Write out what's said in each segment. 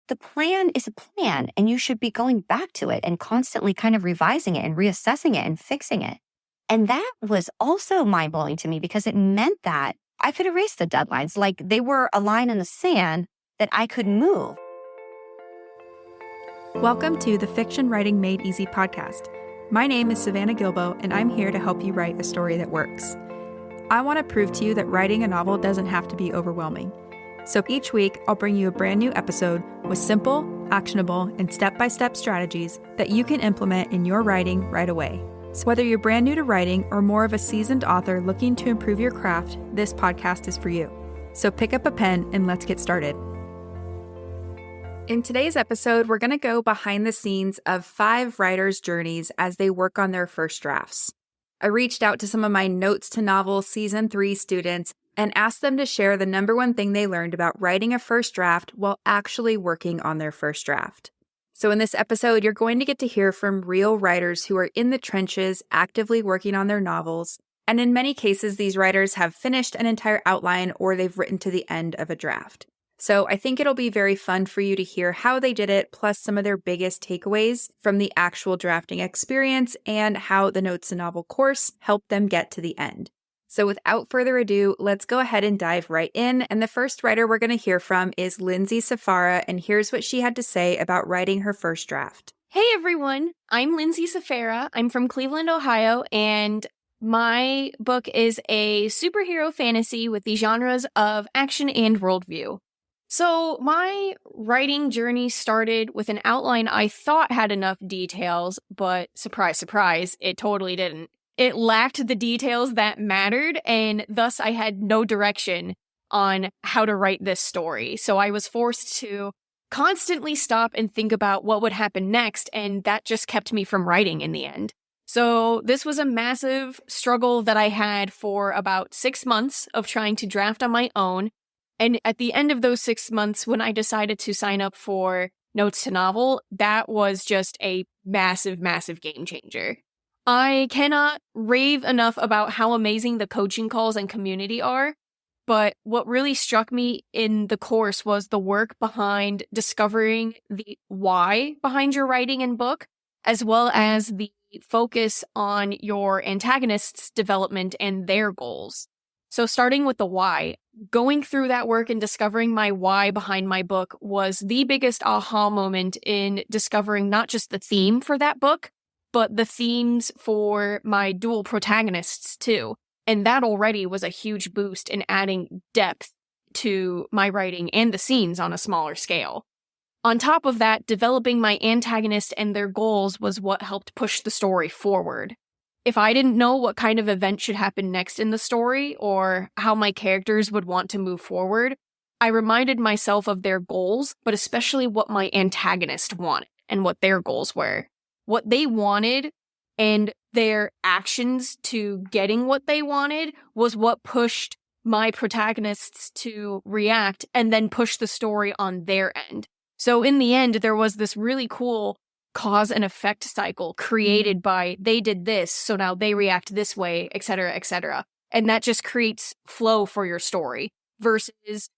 the plan is a plan and you should be going back to it and constantly kind of revising it and reassessing it and fixing it. And that was also mind-blowing to me because it meant that I could erase the deadlines, like they were a line in the sand that I could move. Welcome to the Fiction Writing Made Easy podcast. My name is Savannah Gilbo, and I'm here to help you write a story that works. I want to prove to you that writing a novel doesn't have to be overwhelming. So each week, I'll bring you a brand new episode with simple, actionable, and step-by-step strategies that you can implement in your writing right away. So whether you're brand new to writing or more of a seasoned author looking to improve your craft, this podcast is for you. So pick up a pen and let's get started. In today's episode, we're going to go behind the scenes of 5 writers' journeys as they work on their first drafts. I reached out to some of my Notes to Novel Season 3 students and asked them to share the number one thing they learned about writing a first draft while actually working on their first draft. So in this episode, you're going to get to hear from real writers who are in the trenches actively working on their novels. And in many cases, these writers have finished an entire outline or they've written to the end of a draft. So I think it'll be very fun for you to hear how they did it, plus some of their biggest takeaways from the actual drafting experience and how the Notes to Novel course helped them get to the end. So without further ado, let's go ahead and dive right in. And the first writer we're going to hear from is Lindsay Sfara, and here's what she had to say about writing her first draft. Hey everyone, I'm Lindsay Sfara. I'm from Cleveland, Ohio, and my book is a superhero fantasy with the genres of action and worldview. So my writing journey started with an outline I thought had enough details, but surprise, surprise, it totally didn't. It lacked the details that mattered, and thus I had no direction on how to write this story. So I was forced to constantly stop and think about what would happen next, and that just kept me from writing in the end. So this was a massive struggle that I had for about 6 months of trying to draft on my own. And at the end of those 6 months, when I decided to sign up for Notes to Novel, that was just a massive, massive game changer. I cannot rave enough about how amazing the coaching calls and community are, but what really struck me in the course was the work behind discovering the why behind your writing and book, as well as the focus on your antagonist's development and their goals. So starting with the why, going through that work and discovering my why behind my book was the biggest aha moment in discovering not just the theme for that book, but the themes for my dual protagonists too. And that already was a huge boost in adding depth to my writing and the scenes on a smaller scale. On top of that, developing my antagonist and their goals was what helped push the story forward. If I didn't know what kind of event should happen next in the story or how my characters would want to move forward, I reminded myself of their goals, but especially what my antagonist wanted and what their goals were. What they wanted and their actions to getting what they wanted was what pushed my protagonists to react and then push the story on their end. So in the end, there was this really cool cause and effect cycle created by they did this, so now they react this way, etc., etc. And that just creates flow for your story versus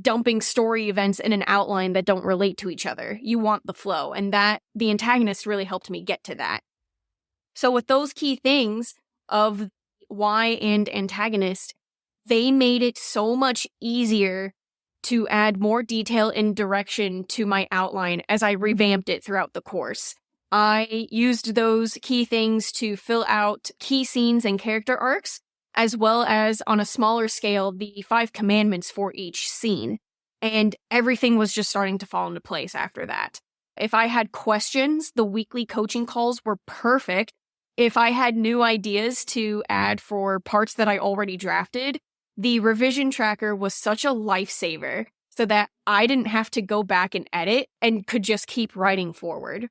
dumping story events in an outline that don't relate to each other. You want the flow, and that the antagonist really helped me get to that. So with those key things of why and antagonist, they made it so much easier to add more detail and direction to my outline as I revamped it throughout the course. I used those key things to fill out key scenes and character arcs, as well as, on a smaller scale, the 5 commandments for each scene. And everything was just starting to fall into place after that. If I had questions, the weekly coaching calls were perfect. If I had new ideas to add for parts that I already drafted, the revision tracker was such a lifesaver so that I didn't have to go back and edit and could just keep writing forward.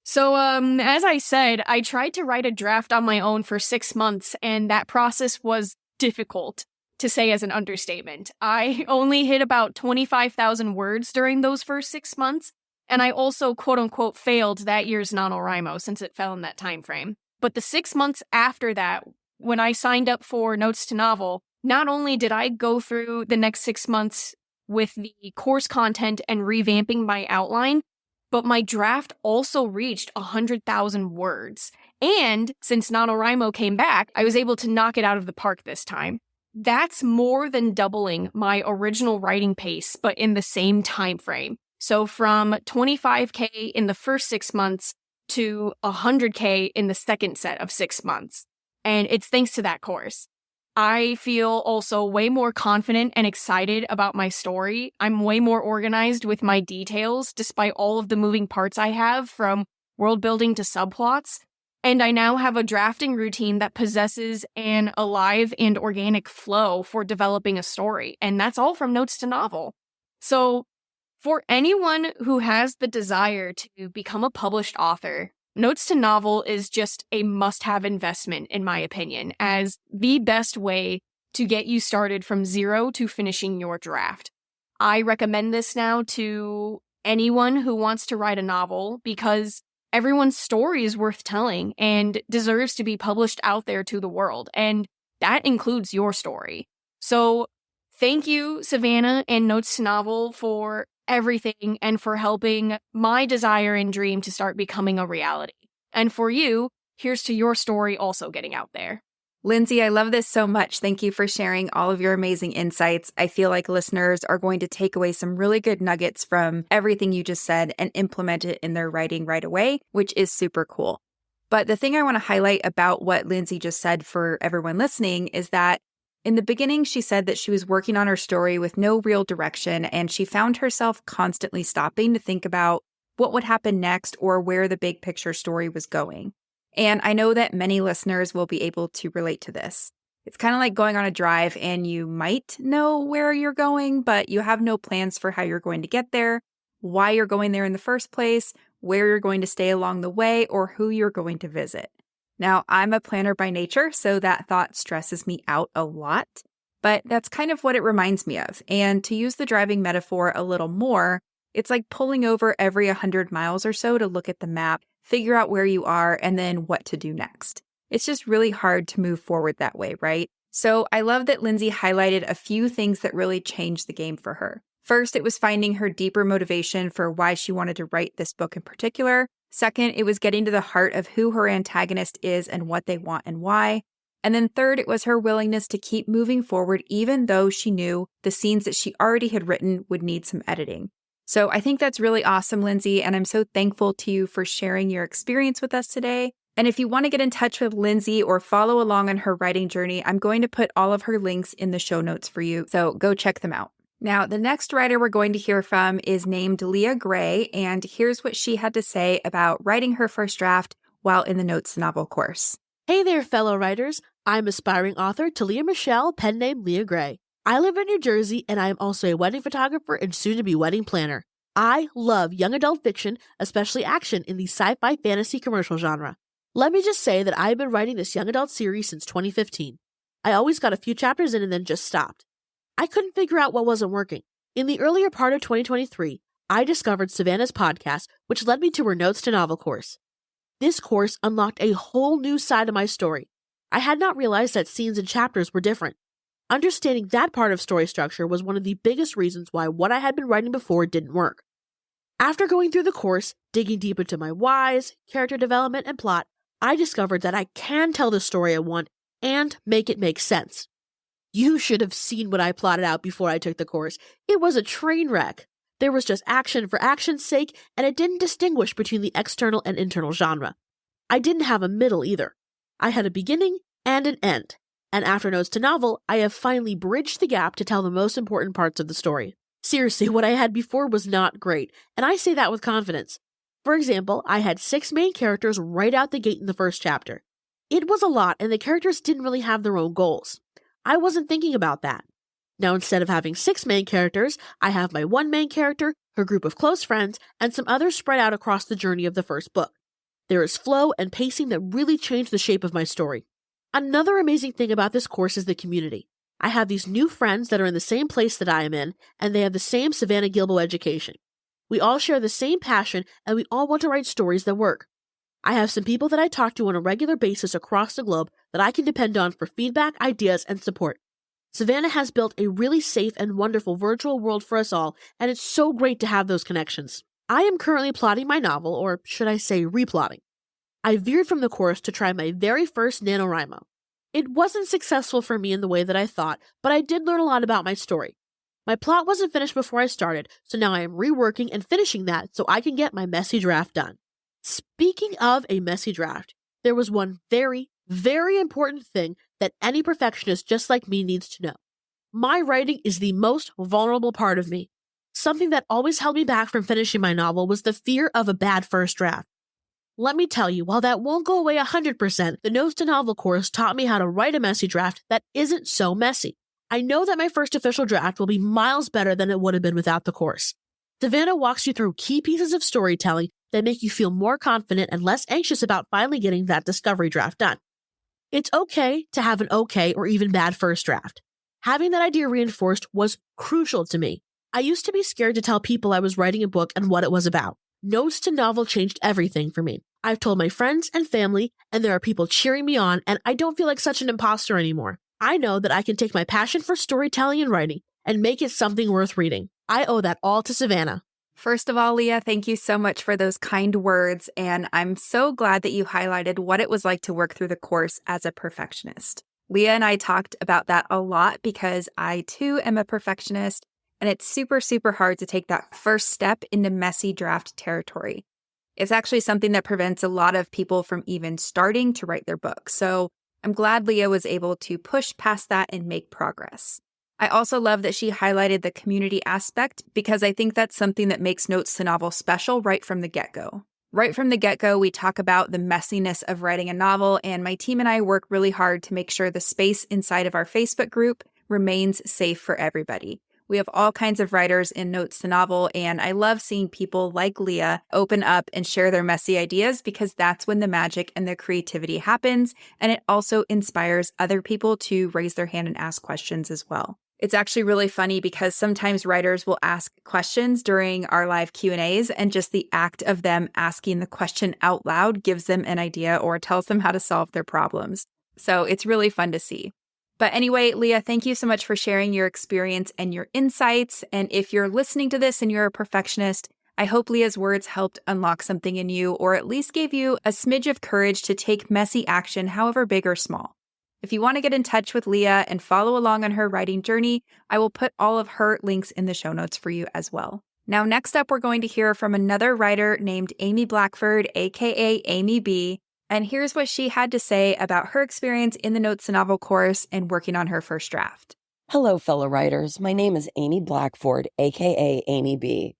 So, as I said, I tried to write a draft on my own for 6 months, and that process was difficult, to say as an understatement. I only hit about 25,000 words during those first 6 months, and I also quote-unquote failed that year's NaNoWriMo since it fell in that time frame. But the 6 months after that, when I signed up for Notes to Novel, not only did I go through the next 6 months with the course content and revamping my outline, but my draft also reached 100,000 words. And since NaNoWriMo came back, I was able to knock it out of the park this time. That's more than doubling my original writing pace, but in the same time frame. So from 25K in the first 6 months to 100K in the second set of 6 months. And it's thanks to that course. I feel also way more confident and excited about my story. I'm way more organized with my details, despite all of the moving parts I have, from world building to subplots. And I now have a drafting routine that possesses an alive and organic flow for developing a story. And that's all from Notes to Novel. So for anyone who has the desire to become a published author, Notes to Novel is just a must-have investment, in my opinion, as the best way to get you started from zero to finishing your draft. I recommend this now to anyone who wants to write a novel because everyone's story is worth telling and deserves to be published out there to the world, and that includes your story. So thank you, Savannah and Notes to Novel, for everything and for helping my desire and dream to start becoming a reality. And for you, here's to your story also getting out there. Lindsay, I love this so much. Thank you for sharing all of your amazing insights. I feel like listeners are going to take away some really good nuggets from everything you just said and implement it in their writing right away, which is super cool. But the thing I want to highlight about what Lindsay just said for everyone listening is that in the beginning, she said that she was working on her story with no real direction, and she found herself constantly stopping to think about what would happen next or where the big picture story was going. And I know that many listeners will be able to relate to this. It's kind of like going on a drive and you might know where you're going, but you have no plans for how you're going to get there, why you're going there in the first place, where you're going to stay along the way, or who you're going to visit. Now, I'm a planner by nature, so that thought stresses me out a lot, but that's kind of what it reminds me of. And to use the driving metaphor a little more, it's like pulling over every 100 miles or so to look at the map, figure out where you are, and then what to do next. It's just really hard to move forward that way, right? So I love that Lindsay highlighted a few things that really changed the game for her. First, it was finding her deeper motivation for why she wanted to write this book in particular. Second, it was getting to the heart of who her antagonist is and what they want and why. And then third, it was her willingness to keep moving forward even though she knew the scenes that she already had written would need some editing. So I think that's really awesome, Lindsay, and I'm so thankful to you for sharing your experience with us today. And if you want to get in touch with Lindsay or follow along on her writing journey, I'm going to put all of her links in the show notes for you, so go check them out. Now, the next writer we're going to hear from is named Liya Gray, and here's what she had to say about writing her first draft while in the Notes to Novel course. Hey there, fellow writers. I'm aspiring author Talia Michelle, pen name Liya Gray. I live in New Jersey, and I am also a wedding photographer and soon-to-be wedding planner. I love young adult fiction, especially action in the sci-fi fantasy commercial genre. Let me just say that I've been writing this young adult series since 2015. I always got a few chapters in and then just stopped. I couldn't figure out what wasn't working. In the earlier part of 2023, I discovered Savannah's podcast, which led me to her Notes to Novel course. This course unlocked a whole new side of my story. I had not realized that scenes and chapters were different. Understanding that part of story structure was one of the biggest reasons why what I had been writing before didn't work. After going through the course, digging deep into my whys, character development, and plot, I discovered that I can tell the story I want and make it make sense. You should have seen what I plotted out before I took the course. It was a train wreck. There was just action for action's sake, and it didn't distinguish between the external and internal genre. I didn't have a middle either. I had a beginning and an end. And after Notes to Novel, I have finally bridged the gap to tell the most important parts of the story. Seriously, what I had before was not great, and I say that with confidence. For example, I had 6 main characters right out the gate in the first chapter. It was a lot, and the characters didn't really have their own goals. I wasn't thinking about that. Now, instead of having 6 main characters, I have my 1 main character, her group of close friends, and some others spread out across the journey of the first book. There is flow and pacing that really changed the shape of my story. Another amazing thing about this course is the community. I have these new friends that are in the same place that I am in, and they have the same Savannah Gilbo education. We all share the same passion, and we all want to write stories that work. I have some people that I talk to on a regular basis across the globe that I can depend on for feedback, ideas, and support. Savannah has built a really safe and wonderful virtual world for us all, and it's so great to have those connections. I am currently plotting my novel, or should I say replotting. I veered from the course to try my very first NaNoWriMo. It wasn't successful for me in the way that I thought, but I did learn a lot about my story. My plot wasn't finished before I started, so now I am reworking and finishing that so I can get my messy draft done. Speaking of a messy draft, there was one very, very important thing that any perfectionist just like me needs to know. My writing is the most vulnerable part of me. Something that always held me back from finishing my novel was the fear of a bad first draft. Let me tell you, while that won't go away 100%, the Notes to Novel course taught me how to write a messy draft that isn't so messy. I know that my first official draft will be miles better than it would have been without the course. Savannah walks you through key pieces of storytelling that make you feel more confident and less anxious about finally getting that discovery draft done. It's okay to have an okay or even bad first draft. Having that idea reinforced was crucial to me. I used to be scared to tell people I was writing a book and what it was about. Notes to Novel changed everything for me. I've told my friends and family, and there are people cheering me on, and I don't feel like such an imposter anymore. I know that I can take my passion for storytelling and writing and make it something worth reading. I owe that all to Savannah. First of all, Liya, thank you so much for those kind words, and I'm so glad that you highlighted what it was like to work through the course as a perfectionist. Liya and I talked about that a lot because I too am a perfectionist, and it's super, super hard to take that first step into messy draft territory. It's actually something that prevents a lot of people from even starting to write their book. So I'm glad Liya was able to push past that and make progress. I also love that she highlighted the community aspect because I think that's something that makes Notes to Novel special right from the get-go. Right from the get-go, we talk about the messiness of writing a novel, and my team and I work really hard to make sure the space inside of our Facebook group remains safe for everybody. We have all kinds of writers in Notes to Novel, and I love seeing people like Liya open up and share their messy ideas because that's when the magic and the creativity happens, and it also inspires other people to raise their hand and ask questions as well. It's actually really funny because sometimes writers will ask questions during our live Q&As, and just the act of them asking the question out loud gives them an idea or tells them how to solve their problems. So it's really fun to see. But anyway, Liya, thank you so much for sharing your experience and your insights. And if you're listening to this and you're a perfectionist, I hope Liya's words helped unlock something in you, or at least gave you a smidge of courage to take messy action, however big or small. If you want to get in touch with Liya and follow along on her writing journey, I will put all of her links in the show notes for you as well. Now, next up, we're going to hear from another writer named Amy Blackford, aka Amy B. And here's what she had to say about her experience in the Notes to Novel course and working on her first draft. Hello, fellow writers. My name is Amy Blackford, aka Amy B.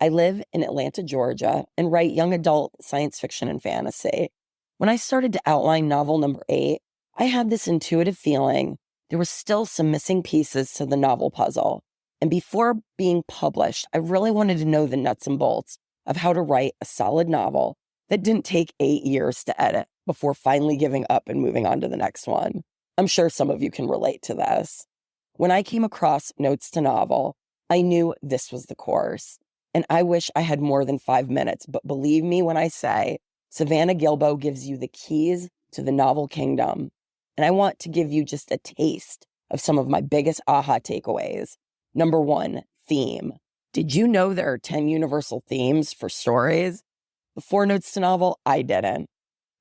I live in Atlanta, Georgia, and write young adult science fiction and fantasy. When I started to outline novel number 8, I had this intuitive feeling there were still some missing pieces to the novel puzzle. And before being published, I really wanted to know the nuts and bolts of how to write a solid novel that didn't take 8 years to edit before finally giving up and moving on to the next one. I'm sure some of you can relate to this. When I came across Notes to Novel, I knew this was the course. And I wish I had more than 5 minutes, but believe me when I say, Savannah Gilbo gives you the keys to the novel kingdom. And I want to give you just a taste of some of my biggest aha takeaways. Number 1, theme. Did you know there are 10 universal themes for stories? Before Notes to Novel, I didn't.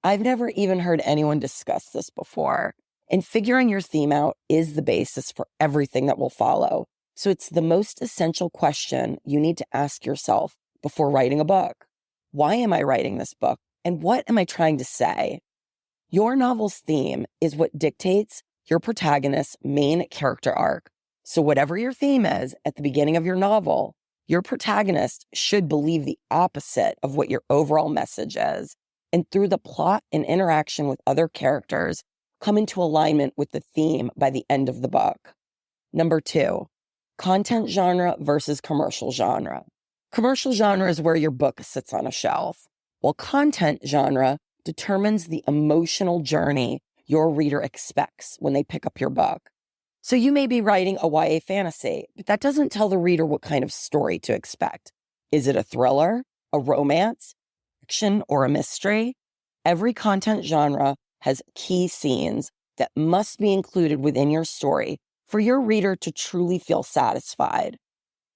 I've never even heard anyone discuss this before. And figuring your theme out is the basis for everything that will follow. So it's the most essential question you need to ask yourself before writing a book. Why am I writing this book? And what am I trying to say? Your novel's theme is what dictates your protagonist's main character arc. So whatever your theme is at the beginning of your novel, your protagonist should believe the opposite of what your overall message is, and through the plot and interaction with other characters, come into alignment with the theme by the end of the book. Number 2, content genre versus commercial genre. Commercial genre is where your book sits on a shelf, while content genre determines the emotional journey your reader expects when they pick up your book. So you may be writing a YA fantasy, but that doesn't tell the reader what kind of story to expect. Is it a thriller, a romance, fiction, or a mystery? Every content genre has key scenes that must be included within your story for your reader to truly feel satisfied.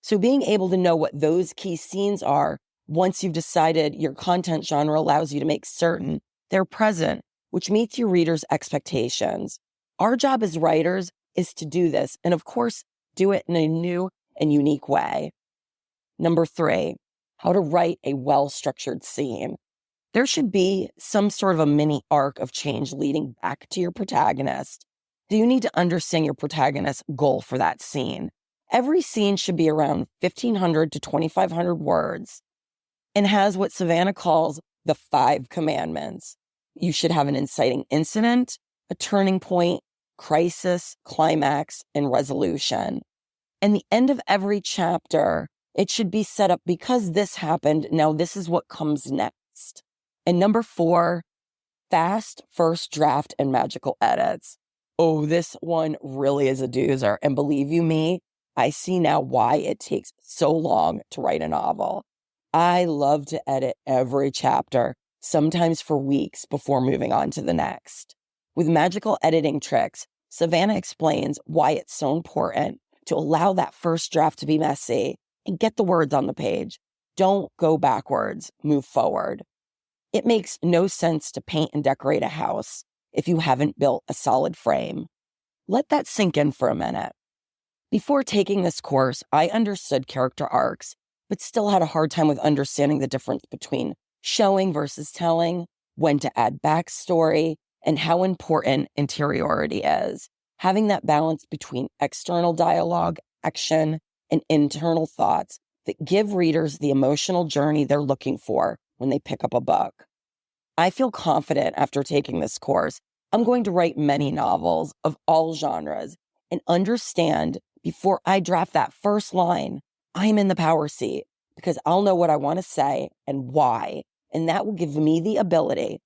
So being able to know what those key scenes are once you've decided your content genre allows you to make certain they're present, which meets your reader's expectations. Our job as writers is to do this, and of course, do it in a new and unique way. Number 3, how to write a well-structured scene. There should be some sort of a mini arc of change leading back to your protagonist. So you need to understand your protagonist's goal for that scene. Every scene should be around 1,500 to 2,500 words and has what Savannah calls the 5 commandments. You should have an inciting incident, a turning point, crisis, climax, and resolution. And the end of every chapter, it should be set up because this happened. Now this is what comes next. And number 4, fast first draft and magical edits. Oh, this one really is a doozer. And believe you me, I see now why it takes so long to write a novel. I love to edit every chapter, sometimes for weeks before moving on to the next. With magical editing tricks, Savannah explains why it's so important to allow that first draft to be messy and get the words on the page. Don't go backwards, move forward. It makes no sense to paint and decorate a house if you haven't built a solid frame. Let that sink in for a minute. Before taking this course, I understood character arcs, but still had a hard time with understanding the difference between showing versus telling, when to add backstory, and how important interiority is. Having that balance between external dialogue, action, and internal thoughts that give readers the emotional journey they're looking for when they pick up a book. I feel confident after taking this course, I'm going to write many novels of all genres and understand before I draft that first line, I'm in the power seat because I'll know what I want to say and why. And that will give me the ability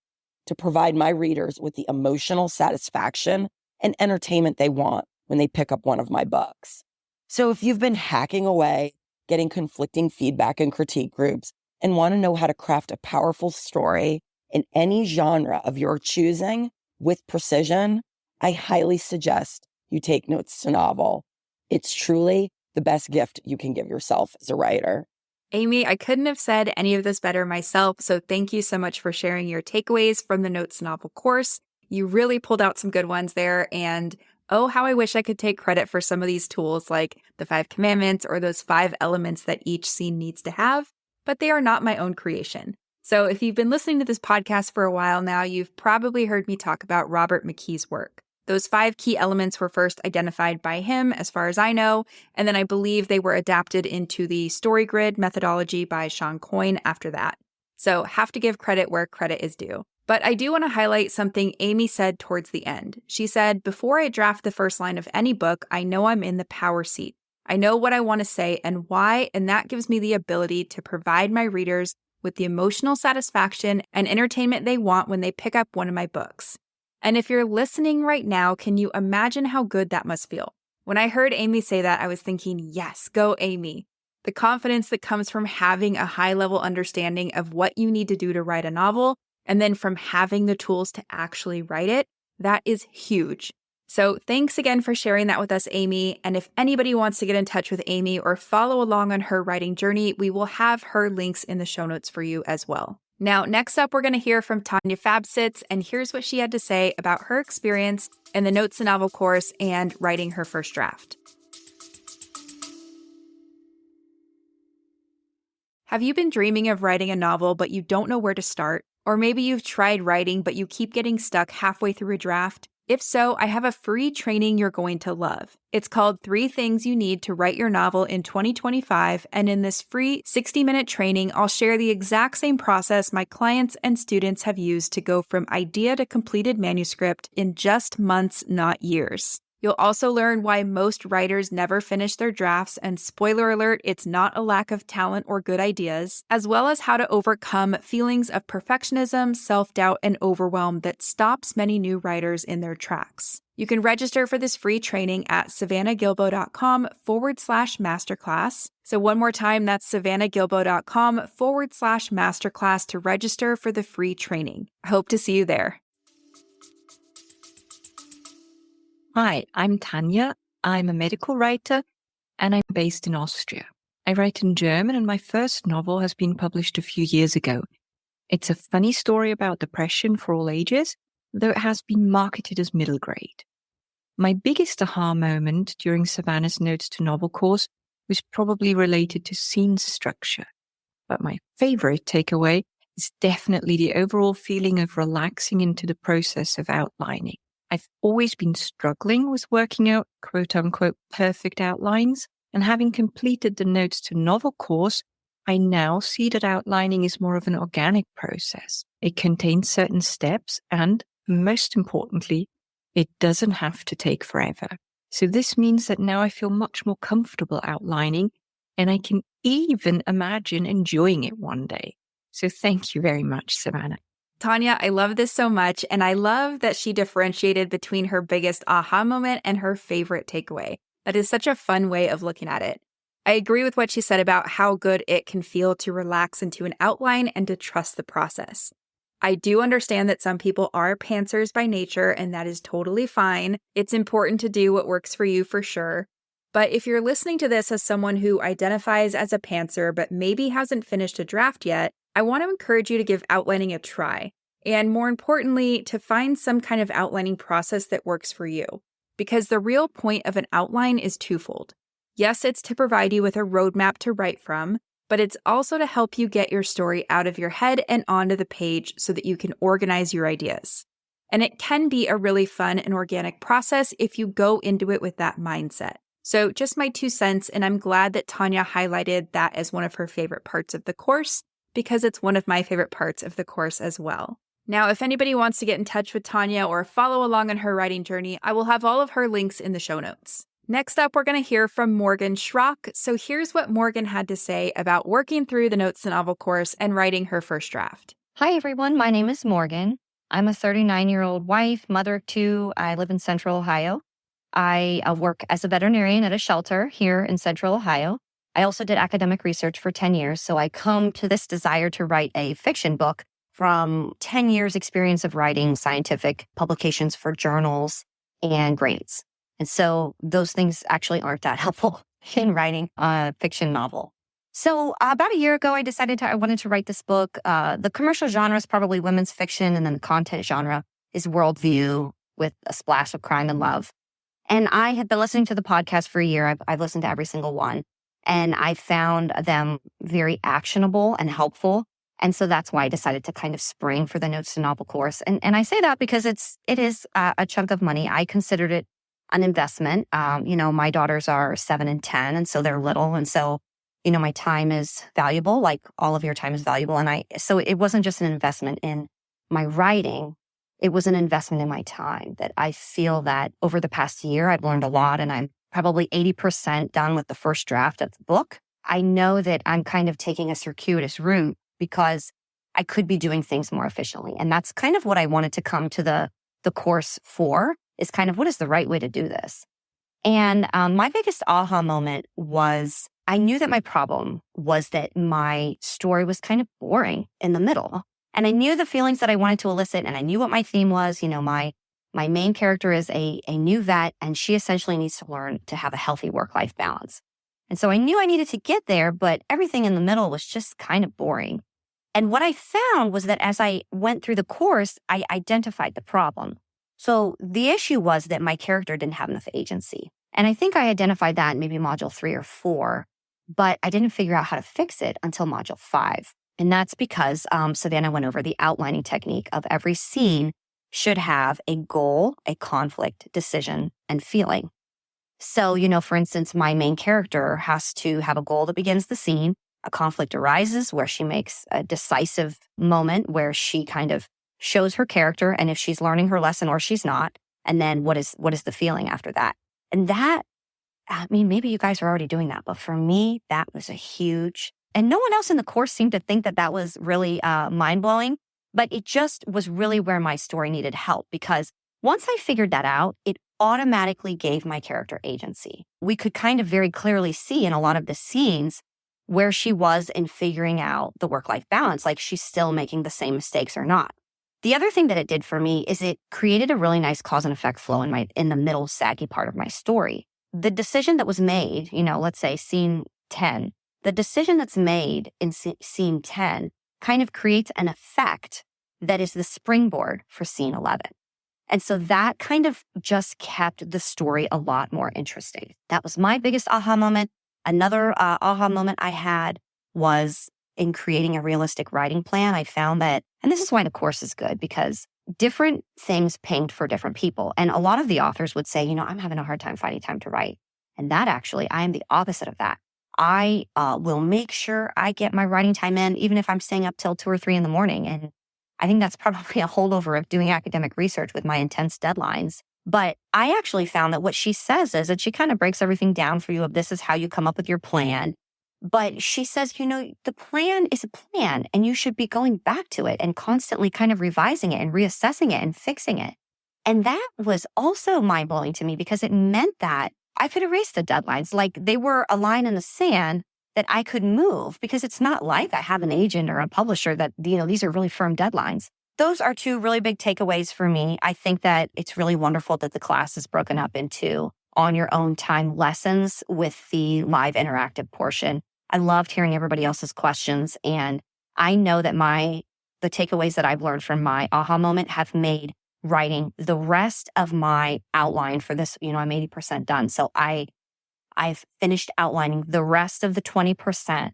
to provide my readers with the emotional satisfaction and entertainment they want when they pick up one of my books. So if you've been hacking away, getting conflicting feedback in critique groups, and want to know how to craft a powerful story in any genre of your choosing with precision, I highly suggest you take Notes to Novel. It's truly the best gift you can give yourself as a writer. Amy, I couldn't have said any of this better myself, so thank you so much for sharing your takeaways from the Notes to Novel course. You really pulled out some good ones there, and oh, how I wish I could take credit for some of these tools like the 5 commandments or those 5 elements that each scene needs to have, but they are not my own creation. So if you've been listening to this podcast for a while now, you've probably heard me talk about Robert McKee's work. Those 5 key elements were first identified by him, as far as I know, and then I believe they were adapted into the story grid methodology by Sean Coyne after that. So have to give credit where credit is due. But I do want to highlight something Amy said towards the end. She said, before I draft the first line of any book, I know I'm in the power seat. I know what I want to say and why, and that gives me the ability to provide my readers with the emotional satisfaction and entertainment they want when they pick up one of my books. And if you're listening right now, can you imagine how good that must feel? When I heard Amy say that, I was thinking, yes, go Amy. The confidence that comes from having a high-level understanding of what you need to do to write a novel, and then from having the tools to actually write it, that is huge. So thanks again for sharing that with us, Amy. And if anybody wants to get in touch with Amy or follow along on her writing journey, we will have her links in the show notes for you as well. Now, next up, we're going to hear from Tanja Fabsits, and here's what she had to say about her experience in the Notes to Novel course and writing her first draft. Have you been dreaming of writing a novel, but you don't know where to start? Or maybe you've tried writing, but you keep getting stuck halfway through a draft? If so, I have a free training you're going to love. It's called 3 Things You Need to Write Your Novel in 2025, and in this free 60-minute training, I'll share the exact same process my clients and students have used to go from idea to completed manuscript in just months, not years. You'll also learn why most writers never finish their drafts, and spoiler alert, it's not a lack of talent or good ideas, as well as how to overcome feelings of perfectionism, self-doubt, and overwhelm that stops many new writers in their tracks. You can register for this free training at savannahgilbo.com/masterclass. So one more time, that's savannahgilbo.com/masterclass to register for the free training. I hope to see you there. Hi, I'm Tanja. I'm a medical writer and I'm based in Austria. I write in German and my first novel has been published a few years ago. It's a funny story about depression for all ages, though it has been marketed as middle grade. My biggest aha moment during Savannah's Notes to Novel course was probably related to scene structure. But my favorite takeaway is definitely the overall feeling of relaxing into the process of outlining. I've always been struggling with working out quote unquote perfect outlines, and having completed the Notes to Novel course, I now see that outlining is more of an organic process. It contains certain steps and, most importantly, it doesn't have to take forever. So this means that now I feel much more comfortable outlining, and I can even imagine enjoying it one day. So thank you very much, Savannah. Tanja, I love this so much, and I love that she differentiated between her biggest aha moment and her favorite takeaway. That is such a fun way of looking at it. I agree with what she said about how good it can feel to relax into an outline and to trust the process. I do understand that some people are pantsers by nature, and that is totally fine. It's important to do what works for you for sure. But if you're listening to this as someone who identifies as a pantser but maybe hasn't finished a draft yet, I want to encourage you to give outlining a try. And more importantly, to find some kind of outlining process that works for you. Because the real point of an outline is twofold. Yes, it's to provide you with a roadmap to write from, but it's also to help you get your story out of your head and onto the page so that you can organize your ideas. And it can be a really fun and organic process if you go into it with that mindset. So just my 2 cents, and I'm glad that Tanja highlighted that as one of her favorite parts of the course, because it's one of my favorite parts of the course as well. Now, if anybody wants to get in touch with Tanja or follow along on her writing journey, I will have all of her links in the show notes. Next up, we're going to hear from Morgan Schrock. So here's what Morgan had to say about working through the Notes to Novel course and writing her first draft. Hi, everyone. My name is Morgan. I'm a 39-year-old wife, mother of 2. I live in Central Ohio. I work as a veterinarian at a shelter here in Central Ohio. I also did academic research for 10 years, so I come to this desire to write a fiction book from 10 years experience of writing scientific publications for journals and grades. And so those things actually aren't that helpful in writing a fiction novel. So about a year ago, I decided I wanted to write this book. The commercial genre is probably women's fiction, and then the content genre is worldview with a splash of crime and love. And I had been listening to the podcast for a year. I've listened to every single one, and I found them very actionable and helpful. And so that's why I decided to kind of spring for the Notes to Novel course. And I say that because it is a chunk of money. I considered it an investment. My daughters are 7 and 10, and so they're little. And so, my time is valuable, like all of your time is valuable. And so it wasn't just an investment in my writing. It was an investment in my time that I feel that over the past year, I've learned a lot, and I'm probably 80% done with the first draft of the book. I know that I'm kind of taking a circuitous route because I could be doing things more efficiently. And that's kind of what I wanted to come to the course for, is kind of what is the right way to do this. And my biggest aha moment was I knew that my problem was that my story was kind of boring in the middle. And I knew the feelings that I wanted to elicit, and I knew what my theme was. My main character is a new vet, and she essentially needs to learn to have a healthy work-life balance. And so I knew I needed to get there, but everything in the middle was just kind of boring. And what I found was that as I went through the course, I identified the problem. So the issue was that my character didn't have enough agency. And I think I identified that in maybe module 3 or 4, but I didn't figure out how to fix it until module 5. And that's because Savannah went over the outlining technique of every scene should have a goal, a conflict, decision, and feeling. So, for instance, my main character has to have a goal that begins the scene. A conflict arises where she makes a decisive moment where she kind of shows her character, and if she's learning her lesson or she's not, and then what is the feeling after that? And that, maybe you guys are already doing that, but for me, that was a huge, and no one else in the course seemed to think that was really mind-blowing, but it just was really where my story needed help, because once I figured that out, it automatically gave my character agency. We could kind of very clearly see in a lot of the scenes where she was in figuring out the work-life balance, like she's still making the same mistakes or not. The other thing that it did for me is it created a really nice cause and effect flow in the middle saggy part of my story. the decision that was made, let's say scene 10, the decision that's made in scene 10 kind of creates an effect that is the springboard for scene 11. And so that kind of just kept the story a lot more interesting. That was my biggest aha moment. Another aha moment I had was in creating a realistic writing plan. I found that, and this is why the course is good, because different things pinged for different people. And a lot of the authors would say, I'm having a hard time finding time to write. And that actually, I am the opposite of that. I will make sure I get my writing time in, even if I'm staying up till 2 or 3 in the morning. And I think that's probably a holdover of doing academic research with my intense deadlines. But I actually found that what she says is that she kind of breaks everything down for you of this is how you come up with your plan. But she says, the plan is a plan and you should be going back to it and constantly kind of revising it and reassessing it and fixing it. And that was also mind-blowing to me because it meant that I could erase the deadlines. Like they were a line in the sand that I could move because it's not like I have an agent or a publisher that, these are really firm deadlines. Those are 2 really big takeaways for me. I think that it's really wonderful that the class is broken up into on your own time lessons with the live interactive portion. I loved hearing everybody else's questions. And I know that the takeaways that I've learned from my aha moment have made writing the rest of my outline for this, I'm 80% done. So I've finished outlining the rest of the 20%.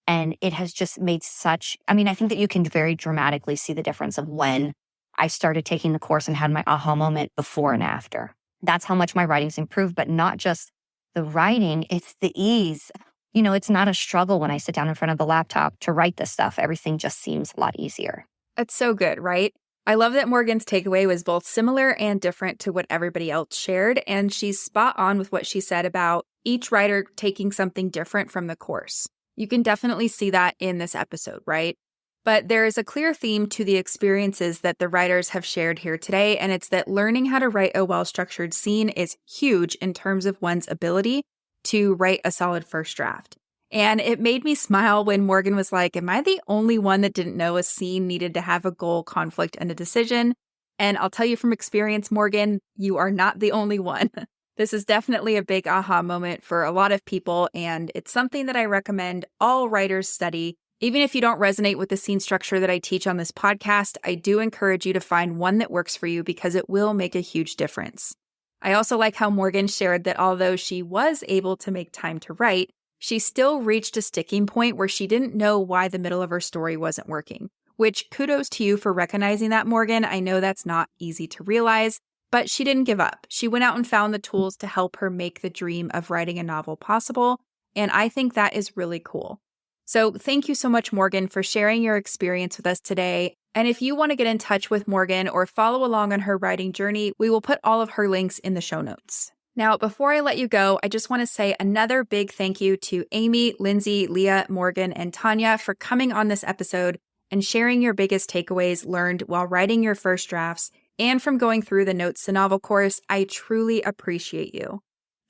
And it has just made I think that you can very dramatically see the difference of when I started taking the course and had my aha moment before and after. That's how much my writing's improved, but not just the writing, it's the ease. It's not a struggle when I sit down in front of the laptop to write this stuff. Everything just seems a lot easier. That's so good, right? I love that Morgan's takeaway was both similar and different to what everybody else shared, and she's spot on with what she said about each writer taking something different from the course. You can definitely see that in this episode, right? But there is a clear theme to the experiences that the writers have shared here today, and it's that learning how to write a well-structured scene is huge in terms of one's ability to write a solid first draft. And it made me smile when Morgan was like, am I the only one that didn't know a scene needed to have a goal, conflict, and a decision? And I'll tell you from experience, Morgan, you are not the only one. This is definitely a big aha moment for a lot of people, and it's something that I recommend all writers study. Even if you don't resonate with the scene structure that I teach on this podcast, I do encourage you to find one that works for you because it will make a huge difference. I also like how Morgan shared that although she was able to make time to write, she still reached a sticking point where she didn't know why the middle of her story wasn't working. Which kudos to you for recognizing that, Morgan. I know that's not easy to realize, but she didn't give up. She went out and found the tools to help her make the dream of writing a novel possible, and I think that is really cool. So thank you so much, Morgan, for sharing your experience with us today. And if you want to get in touch with Morgan or follow along on her writing journey, we will put all of her links in the show notes. Now, before I let you go, I just want to say another big thank you to Amy, Lindsay, Liya, Morgan, and Tanja for coming on this episode and sharing your biggest takeaways learned while writing your first drafts and from going through the Notes to Novel course. I truly appreciate you.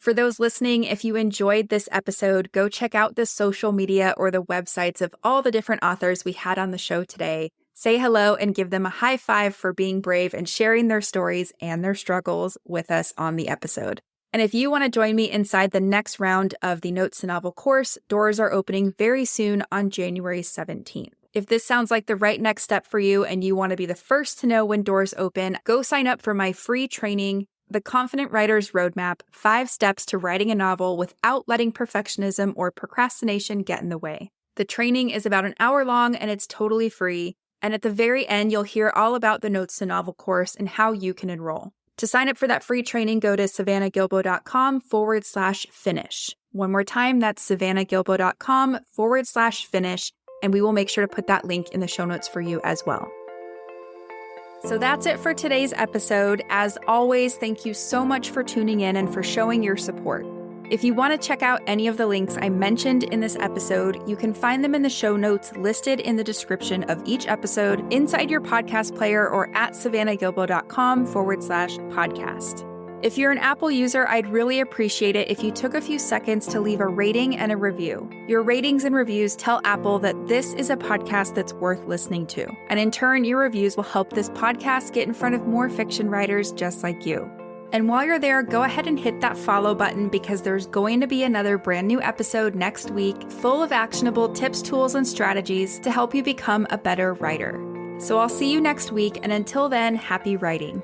For those listening, if you enjoyed this episode, go check out the social media or the websites of all the different authors we had on the show today. Say hello and give them a high five for being brave and sharing their stories and their struggles with us on the episode. And if you want to join me inside the next round of the Notes to Novel course, doors are opening very soon on January 17th. If this sounds like the right next step for you and you want to be the first to know when doors open, go sign up for my free training, The Confident Writer's Roadmap, 5 Steps to Writing a Novel Without Letting Perfectionism or Procrastination Get in the Way. The training is about an hour long and it's totally free. And at the very end, you'll hear all about the Notes to Novel course and how you can enroll. To sign up for that free training, go to savannahgilbo.com/finish. One more time, that's savannahgilbo.com/finish, and we will make sure to put that link in the show notes for you as well. So that's it for today's episode. As always, thank you so much for tuning in and for showing your support. If you want to check out any of the links I mentioned in this episode, you can find them in the show notes listed in the description of each episode inside your podcast player or at savannahgilbo.com/podcast. If you're an Apple user, I'd really appreciate it if you took a few seconds to leave a rating and a review. Your ratings and reviews tell Apple that this is a podcast that's worth listening to. And in turn, your reviews will help this podcast get in front of more fiction writers just like you. And while you're there, go ahead and hit that follow button because there's going to be another brand new episode next week full of actionable tips, tools, and strategies to help you become a better writer. So I'll see you next week, and until then, happy writing.